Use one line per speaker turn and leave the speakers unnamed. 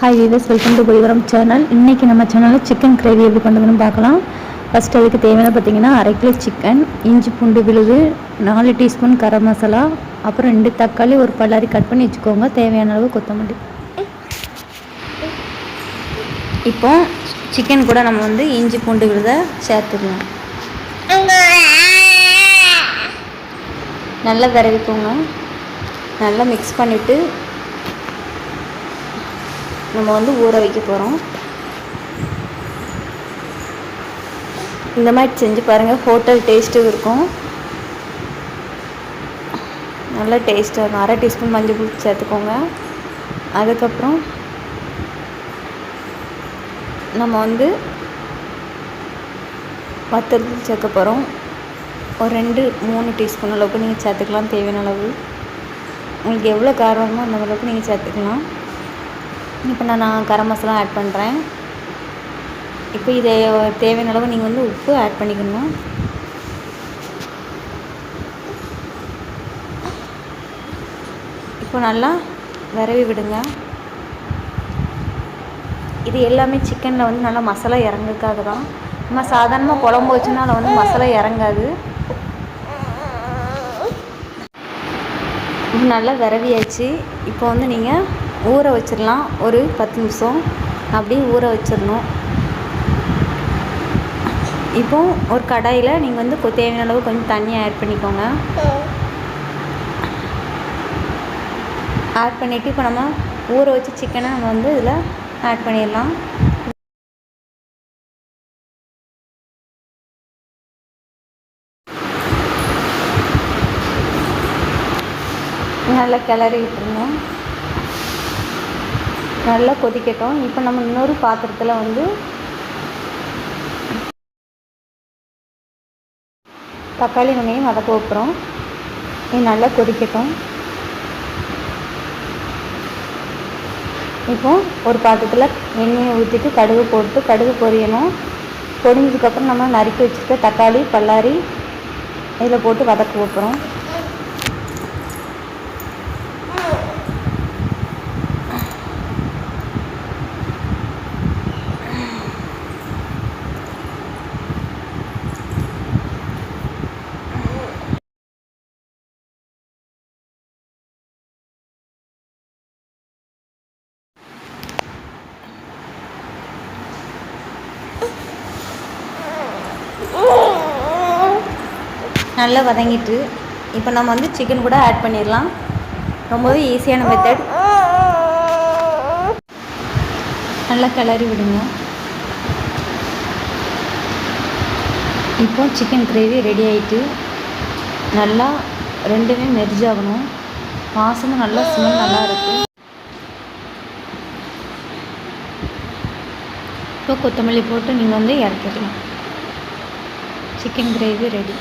Hi viewers, welcome to Pulivaram channel. இன்றைக்கி நம்ம சேனலில் சிக்கன் கிரேவி எப்படி பண்ணுறதுன்னு பார்க்கலாம். ஃபஸ்ட்டு அதுக்கு தேவையான பார்த்திங்கன்னா 1/2 கிலோ சிக்கன், இஞ்சி பூண்டு விழுது, 4 டீஸ்பூன் கரம் மசாலா, அப்புறம் 2 தக்காளி, ஒரு பல்லாரி கட் பண்ணி வச்சுக்கோங்க. தேவையான அளவு கொத்தமல்லி. இப்போ சிக்கன் கூட நம்ம இஞ்சி பூண்டு விழுதை சேர்த்துக்கலாம். நல்லா விரவிக்கோங்க. நல்லா மிக்ஸ் பண்ணிவிட்டு நம்ம ஊற வைக்க போகிறோம். இந்த மாதிரி செஞ்சு பாருங்கள், ஹோட்டல் டேஸ்ட்டும் இருக்கும், நல்லா டேஸ்ட்டாக இருக்கும். 1/2 டீஸ்பூன் மஞ்சள் தூள் சேர்த்துக்கோங்க. அதுக்கப்புறம் நம்ம வத்தல் சேர்க்க போகிறோம். ஒரு 2-3 டீஸ்பூன் அளவுக்கு நீங்கள் சேர்த்துக்கலாம், தேவையான அளவு. உங்களுக்கு எவ்வளோ காரமோ அந்த அளவுக்கு நீங்கள் சேர்த்துக்கலாம். இப்போ நான் கரம் மசாலா ஆட் பண்ணுறேன். இப்போ இதை தேவையான அளவு நீங்கள் உப்பு ஆட் பண்ணிக்கணும். இப்போ நல்லா விரவி விடுங்க. இது எல்லாமே சிக்கனில் நல்லா மசாலா இறங்குறதுக்காக தான். நம்ம சாதாரணமாக குழம்பு வச்சுன்னா அதில் மசாலா இறங்காது. இது நல்லா விரவியாச்சு. இப்போ நீங்கள் ஊற வச்சிடலாம். ஒரு 10 நிமிஷம் அப்படியே ஊற வச்சிடணும். இப்போ ஒரு கடாயில் நீங்கள் தேவையான அளவு கொஞ்சம் தண்ணி ஆட் பண்ணிக்கோங்க. ஆட் பண்ணிவிட்டு இப்போ நம்ம ஊற வச்ச சிக்கனை நம்ம இதில் ஆட் பண்ணிடலாம். நல்லா கிளறி விட்டுருங்க. நல்லா கொதிக்கட்டும். இப்போ நம்ம இன்னொரு பாத்திரத்தில் தக்காளி வெங்காயம் வதக்க வைக்கிறோம். இது நல்லா கொதிக்கட்டும். இப்போ ஒரு பாத்திரத்தில் எண்ணெயை ஊற்றிட்டு கடுகு போட்டு கடுகு பொரியணும். பொரிஞ்சதுக்கப்புறம் நம்ம நறுக்கி வச்சுருக்க தக்காளி, பல்லாரி இதில் போட்டு வதக்க வைக்கிறோம். நல்லா வதங்கிட்டு இப்போ நம்ம சிக்கன் கூட ஆட் பண்ணிடலாம். ரொம்பவே ஈஸியான மெத்தட். நல்லா கிளறி விடுங்க. இப்போ சிக்கன் கிரேவி ரெடி ஆகிட்டு நல்லா ரெண்டுமே மெர்ஜ் ஆகணும். வாசமும் நல்லா ஸ்மெல் நல்லா இருக்குது. இப்போ கொத்தமல்லி போட்டு நீங்கள் இறக்கிடலாம். Chicken gravy ready.